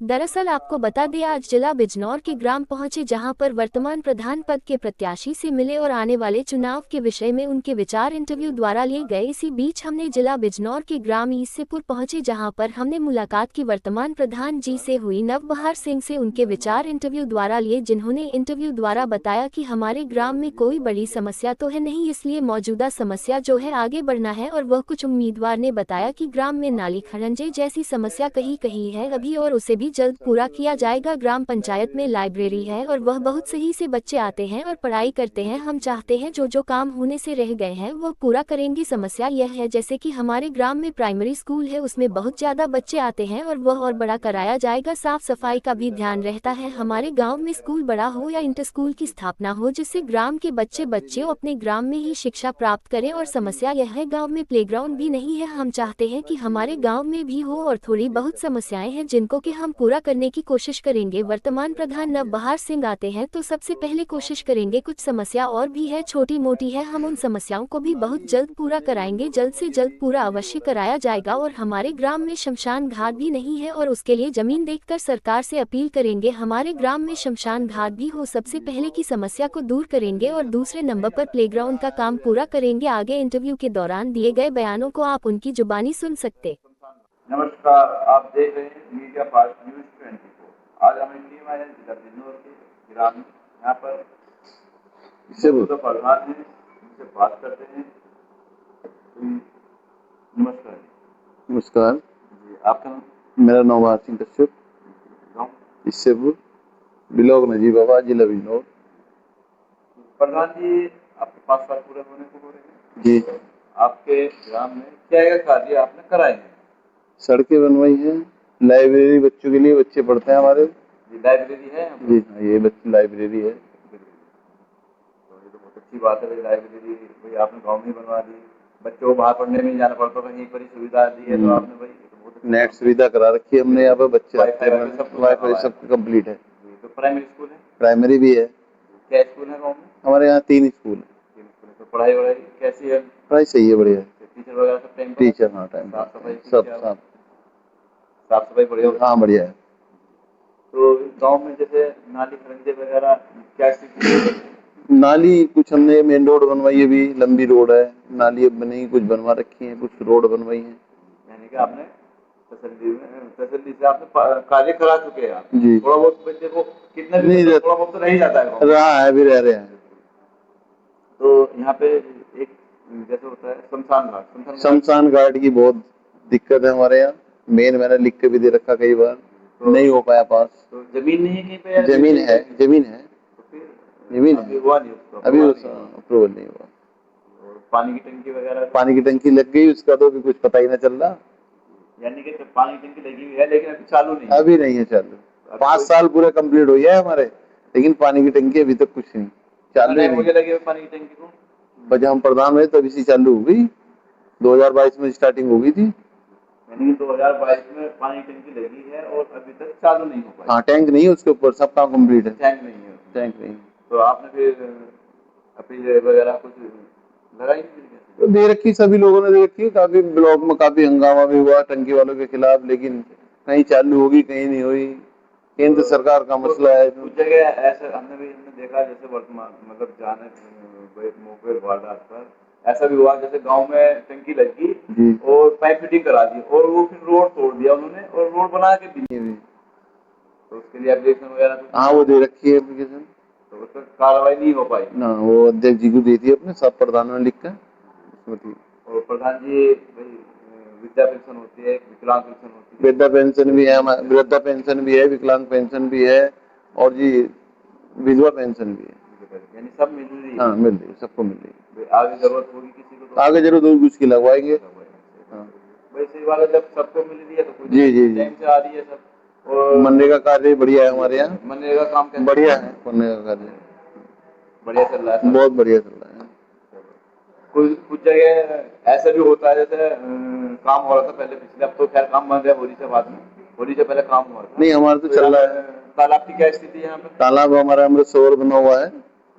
दरअसल आपको बता दें, आज जिला बिजनौर के ग्राम पहुंचे, जहां पर वर्तमान प्रधान पद के प्रत्याशी से मिले और आने वाले चुनाव के विषय में उनके विचार इंटरव्यू द्वारा लिए गए। इसी बीच हमने जिला बिजनौर के ग्राम ईसेपुर पहुंचे, जहां पर हमने मुलाकात की वर्तमान प्रधान जी से हुई नवबहार सिंह से, उनके विचार इंटरव्यू द्वारा लिए, जिन्होंने इंटरव्यू द्वारा बताया कि हमारे ग्राम में कोई बड़ी समस्या तो है नहीं, इसलिए मौजूदा समस्या जो है आगे बढ़ना है। और वह कुछ उम्मीदवार ने बताया कि ग्राम में नाली खरंजे जैसी समस्या कहीं कहीं है अभी, और उसे भी जल्द पूरा किया जाएगा। ग्राम पंचायत में लाइब्रेरी है और वह बहुत सही से बच्चे आते हैं और पढ़ाई करते हैं। हम चाहते हैं जो जो काम होने से रह गए हैं वह पूरा करेंगे। समस्या यह है जैसे कि हमारे ग्राम में प्राइमरी स्कूल है, उसमें बहुत ज्यादा बच्चे आते हैं और वह और बड़ा कराया जाएगा। साफ सफाई का भी ध्यान रहता है। हमारे गाँव में स्कूल बड़ा हो या इंटर स्कूल की स्थापना हो, जिससे ग्राम के बच्चे अपने ग्राम में ही शिक्षा प्राप्त करें। और समस्या यह है, गाँव में प्लेग्राउंड भी नहीं है। हम चाहते हैं कि हमारे गाँव में भी हो, और थोड़ी बहुत समस्याएं हैं जिनको कि हम पूरा करने की कोशिश करेंगे। वर्तमान प्रधान नवबहार सिंह आते हैं तो सबसे पहले कोशिश करेंगे, कुछ समस्या और भी है, छोटी मोटी है, हम उन समस्याओं को भी बहुत जल्द पूरा कराएंगे। जल्द से जल्द पूरा अवश्य कराया जाएगा। और हमारे ग्राम में शमशान घाट भी नहीं है और उसके लिए जमीन देखकर सरकार से अपील करेंगे हमारे ग्राम में शमशान घाट भी हो। सबसे पहले की समस्या को दूर करेंगे और दूसरे नंबर पर प्लेग्राउंड का काम पूरा करेंगे। आगे इंटरव्यू के दौरान दिए गए बयानों को आप उनकी जुबानी सुन सकते। नमस्कार, आप देख रहे हैं मीडिया फास्ट न्यूज 24। आज हमें टीम आए हैं जिला बिजनौर के ग्राम में। यहाँ पर मौजूदा प्रधान है, उनसे बात करते हैं। नमस्कार जी। नमस्कार। जी, आपका नाम? मेरा नाम आसिम कश्यप, गाँव? ईसेपुर, ब्लॉक नजीबाबाद, जिला बिजनौर। प्रधान जी, आपके 5 साल पूरे होने को हो रहे हैं। जी। आपके ग्राम में क्या क्या कार्य आपने कराए हैं? सड़कें बनवाई हैं, लाइब्रेरी बच्चों के लिए, बच्चे पढ़ते हैं हमारे। लाइब्रेरी है? जी हाँ, ये बच्चे लाइब्रेरी है। तो ये तो बहुत अच्छी बात है भाई, लाइब्रेरी भाई आपने गाँव में बनवा दी। बच्चों को बाहर पढ़ने में जाना पड़ता था, यहीं पर ही सुविधा दी है तो आपने भाई तो बहुत अच्छी नेट बात है। सुविधा करा रखी है हमने यहाँ पे, बच्चे वाईफाई सब वाईफाई सब कंप्लीट है। तो प्राइमरी स्कूल है? प्राइमरी भी है। क्या स्कूल है गाँव में? हमारे यहाँ 3 स्कूल है। 3 स्कूल है। तो पढ़ाई वढ़ाई कैसी है? पढ़ाई सही है, बढ़िया है। टीचर वगैरह सब टाइम पर? टीचर हाँ टाइम साफ सफाई सब साफ साफ सफाई बढ़िया होती है? हाँ बढ़िया है। तो गाँव में जैसे नाली खरंजे वगैरह क्या स्थिति है? नाली कुछ हमने मेन रोड बनवाई है, अभी लंबी रोड है। नाली अब बनी, कुछ बनवा रखी है, कुछ रोड बनवाई है। यानी कि आपने तसल्ली से आपने कार्य करा चुके हैं आप। जी। थोड़ा बहुत बच्चे को कितना भी नहीं थोड़ा बहुत तो रह ही जाता है गाँव में। रहा है, अभी रह रहे हैं। तो यहाँ पे एक जैसे होता है शमशान घाट की बहुत दिक्कत है हमारे यहाँ। मैंने लिख के भी दे रखा कई बार, तो नहीं हो पाया पास। तो जमीन नहीं है कहीं पे? जमीन है, जमीन है, तो फिर जमीन अभी है, हुआ नहीं उसका? अभी अप्रूवल नहीं हुआ। और पानी की टंकी वगैरह? पानी की टंकी लग गई, उसका तो अभी कुछ पता ही ना चल रहा। यानी कि पानी की टंकी लगी हुई है लेकिन अभी चालू नहीं है? अभी नहीं है चालू। 5 साल पूरे कंप्लीट हो गया है हमारे, लेकिन पानी की टंकी अभी तक कुछ नहीं चालू है। मुझे लगे पानी की टंकी को जब हम प्रधान हुए तभी से चालू हो गई, 2022 में स्टार्टिंग हो गई थी। यानी 2022 में पानी की टंकी लगी है और अभी तक चालू नहीं हो पाई? हाँ, टैंक नहीं है उसके ऊपर, सब काम कम्प्लीट है। टैंक नहीं है? टैंक नहीं। तो आपने फिर अपील वगैरह कुछ लगाई थी? तो दे रखी, सभी लोगों ने दे रखी। काफी ब्लॉक में काफी हंगामा भी हुआ टंकी वालों के खिलाफ, लेकिन कहीं चालू होगी कहीं नहीं हुई। केंद्र सरकार का मसला है। कुछ जगह ऐसा हमने देखा, जैसे वर्तमान मतलब जाने मोबाइल वारदात पर ऐसा भी हुआ, जैसे गांव में टंकी लगी और पाइप फिटिंग करा दी और वो फिर रोड तोड़ दिया उन्होंने और रोड बना के दी। तो उसके लिए एप्लीकेशन वगैरह? हाँ, वो दे रखी है एप्लीकेशन। तो उस पर कार्रवाई नहीं हो पाई ना, वो अध्यक्ष जी को दी थी अपने, सब प्रधानों ने लिख कर उसमें थी। और प्रधान जी वृद्धा पेंशन होती है, विकलांग पेंशन होती है? वृद्धा पेंशन भी है, वृद्धा पेंशन भी है, विकलांग पेंशन भी है, और जी विधवा पेंशन भी है। यानी सब मिल रही है? हाँ, मिल रही है, सबको मिल रही है। आगे जरूरत होगी किसी को तो आगे जरूर दूर उसकी लगवाएंगे। हाँ। वैसे वाला जब सबको मिल रही है तो कुछ जी जी जी, टाइम से आ रही है सब। और मनरेगा कार्य बढ़िया है हमारे यहाँ। मनरेगा काम कैसे? बढ़िया है, मनरेगा कार्य बढ़िया चल रहा है? बहुत बढ़िया चल रहा है। कुछ जगह ऐसा भी होता है, जैसे काम हो रहा था पहले पिछले, अब तो खैर काम बंद है होली से बाद में, होली से पहले काम हुआ था। नहीं, हमारा तो चल रहा है। तालाब की क्या स्थिति है यहाँ पे? तालाब हमारा अमृत सरोवर बना हुआ है,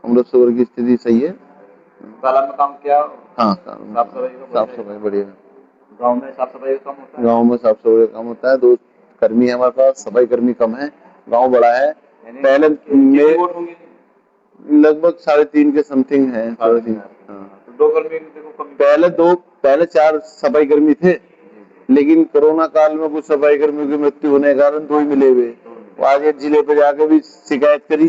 अमृत सरोवर की स्थिति सही है। तालाब में काम किया? हाँ, साफ सफाई साफ सफाई बढ़िया है। गाँव में साफ सफाई का काम होता है? गाँव में साफ सफाई का काम होता है। कर्मी है हमारे पास, सफाई कर्मी कम है, गांव बड़ा है। यानी पहले कितने में वोट होंगे? लगभग 3.5 के समथिंग है, 3.5। हाँ। तो 2 कर्मी देखो कमी। पहले 4 सफाई कर्मी थे, लेकिन कोरोना काल में कुछ सफाई कर्मियों की मृत्यु होने के कारण 2 ही मिले हुए। वो आज एक जिले पे जाके भी शिकायत करी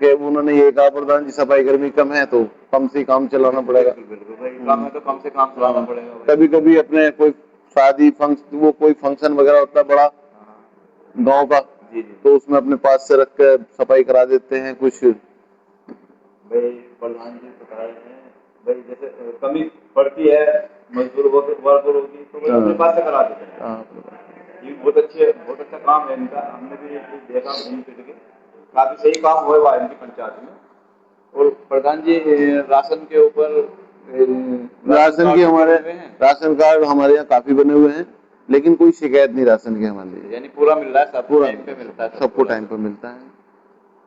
कि उन्होंने ये कहा, प्रधान जी सफाई कर्मी कम है तो कम से काम चलाना पड़ेगा। बिल्कुल भाई, काम है तो कम से काम चलाना पड़ेगा भाई। कभी कभी अपने कोई शादी फंक्शन, वो कोई फंक्शन वगैरह होता है बड़ा गांव का, जी जी तो उसमें अपने पास से रख कर सफाई करा देते हैं कुछ। भाई। प्रधान जी बता रहे हैं भाई, जैसे कमी पड़ती है मजदूर वर्कर होगी तो भाई अपने पास से करा देते हैं। हाँ। ये बहुत अच्छा काम है इनका। हमने भी देखा घूम फिर के, काफी सही काम हुआ है इनकी पंचायत में। और प्रधान जी राशन के ऊपर राशन कार्ड हमारे यहाँ काफी बने हुए हैं, लेकिन कोई शिकायत नहीं राशन की हमारे लिए। यानी पूरा मिल रहा है, सबको पूरा टाइम पे मिलता है, सबको टाइम पर मिलता है।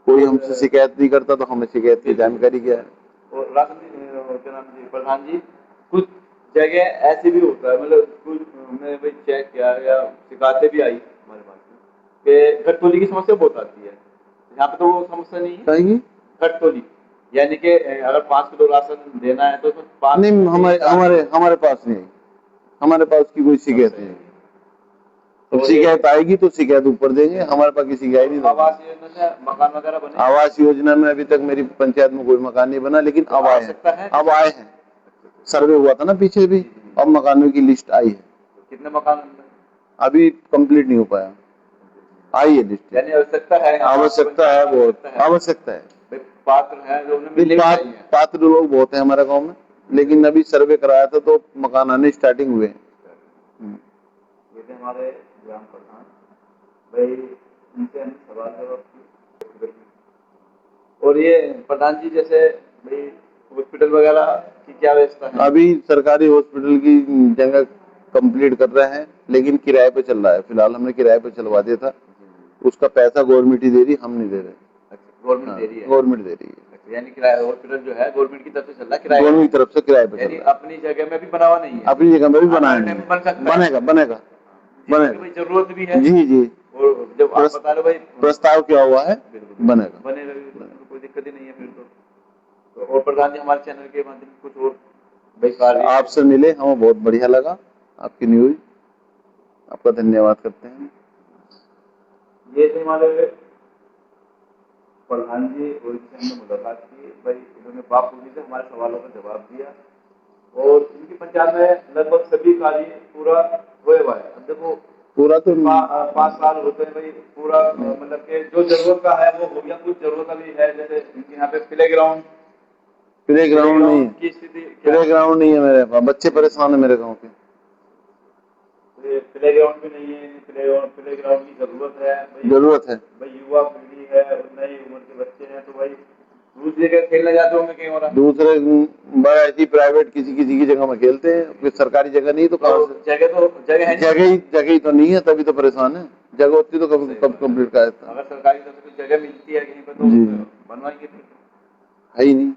कोई हमसे शिकायत नहीं करता, तो हमें शिकायत की जानकारी क्या है। और राशन क्या नाम जी प्रधान जी, कुछ जगह ऐसी भी होता है, मतलब कुछ हमने भाई चेक किया या शिकायतें भी आई हमारे पास में कि घटतोली की समस्या बहुत आती है। यहाँ पे तो वो समस्या नहीं है। कहीं घटतोली यानी कि अगर 5 किलो राशन देना है तो उसमें 5 नहीं, हमारे पास नहीं, हमारे पास की कोई शिकायत नहीं। तो शिकायत आएगी तो शिकायत ऊपर देंगे, हमारे पास किसी शिकायत नहीं। आवास योजना से मकान वगैरह बने? आवास योजना में अभी तक मेरी पंचायत में कोई मकान नहीं बना, लेकिन अब आए हैं। अब आए हैं, सर्वे हुआ था ना पीछे भी, अब मकानों की लिस्ट आई है। कितने मकान अभी कंप्लीट नहीं हो पाया, आई है लिस्ट। यानी आवश्यकता है, आवश्यकता है, बहुत आवश्यकता है। पात्र है जो उन्हें मिलने चाहिए। पात्र लोग बहुत है हमारे गांव में, लेकिन अभी सर्वे कराया था तो मकान आने स्टार्टिंग हुए हैं। ये थे हमारे ग्राम प्रधान भाई, इनसे हमने सवाल जवाब किए। और ये प्रधान जी जैसे भाई हॉस्पिटल वगैरह की क्या व्यवस्था है? अभी सरकारी हॉस्पिटल की जगह कंप्लीट कर रहे हैं, लेकिन किराए पे चल रहा है। फिलहाल हमने किराए पे चलवा दिया था, उसका पैसा गवर्नमेंट ही दे रही, हम नहीं दे रहे। गवर्नमेंट दे रही है? गवर्नमेंट दे रही है। यानी किराया हॉस्पिटल जो है गवर्नमेंट की तरफ से चल रहा है, किराए गवर्नमेंट की तरफ से किराए पे चल रहा है। अपनी जगह में भी बना हुआ नहीं है? अपनी जगह में भी बनाया नहीं, बन सकता है? बनेगा बनेगा बनेगा। जरूरत भी है। जी जी, और जब आप बता रहे भाई प्रस्ताव क्या हुआ है, बनेगा। बनेगा, कोई दिक्कत ही नहीं है फिर तो। और प्रधान जी हमारे चैनल के माध्यम से कुछ और भाई कार्य आपसे मिले, हमें बहुत बढ़िया लगा आपकी न्यूज, आपका धन्यवाद करते हैं। ये थे हमारे प्रधान जी, और इनसे हमने मुलाकात की भाई, इन्होंने बाखूबी से हमारे सवालों का जवाब दिया और इनकी पंचायत में लगभग सभी कार्य पूरा हुए हुआ है। अब देखो पूरा तो 5 साल होते हैं भाई, पूरा मतलब कि जो जरूरत का है वो हो गया। कुछ जरूरत अभी है, जैसे इनके यहाँ पे प्ले ग्राउंड नहीं की स्थिति, प्ले ग्राउंड नहीं है मेरे पास, बच्चे परेशान है मेरे गाँव के। प्ले ग्राउंड भी नहीं है। प्ले ग्राउंड की जरूरत है भाई, युवा पीढ़ी है और नई उम्र के बच्चे हैं, तो भाई दूसरी जगह खेलने जाते होंगे कहीं और? दूसरे ऐसी प्राइवेट किसी की जगह में खेलते हैं, सरकारी जगह नहीं तो कहाँ से? जगह ही तो नहीं है, तभी तो परेशान है। जगह होती तो कब कंप्लीट कर देता। अगर सरकारी तरफ से जगह मिलती है कहीं पर तो बनवाएंगे, है ही नहीं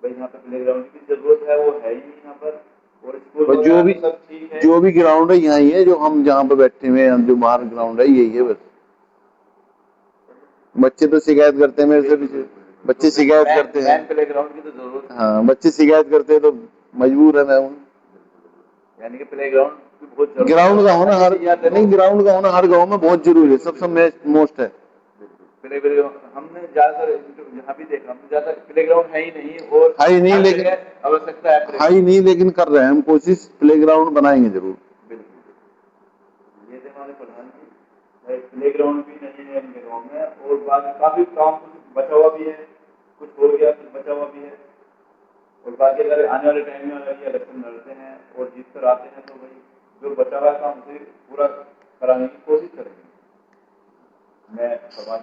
भाई। यहाँ पे प्ले ग्राउंड की जरूरत है, वो है ही नहीं यहाँ पर। और स्कूल जो भी ग्राउंड है यहाँ ही है, जो हम जहाँ पे बैठे हुए हैं, जो बाहर ग्राउंड है यही है बस। बच्चे तो शिकायत करते हैं मेरे से, बच्चे शिकायत करते हैं। प्ले ग्राउंड की तो जरूरत है। हाँ, बच्चे शिकायत करते हैं तो मजबूर है मैं हूँ। यानी कि प्ले ग्राउंड बहुत ग्राउंड का होना ग्राउंड का होना हर गाँव में बहुत जरूरी है, सबसे मोस्ट है। हमने ज्यादातर जहाँ भी देखा, हमने ज्यादा प्ले ग्राउंड है ही नहीं, और है ही नहीं, लेकिन आवश्यकता है ही नहीं, लेकिन कर रहे हैं हम कोशिश, प्ले ग्राउंड बनाएंगे जरूर। बिल्कुल। ये थे हमारे प्रधान जी, प्ले ग्राउंड भी नहीं है इनके गाँव में, और बाकी काफी काम कुछ बचा हुआ भी है, कुछ हो गया, कुछ बचा हुआ भी है। और बाकी अगर आने वाले टाइम में अगर ये इलेक्शन लड़ते हैं और जीत कर आते हैं तो भाई जो बचा हुआ काम उसे पूरा कराने की कोशिश करेंगे। मैं समाज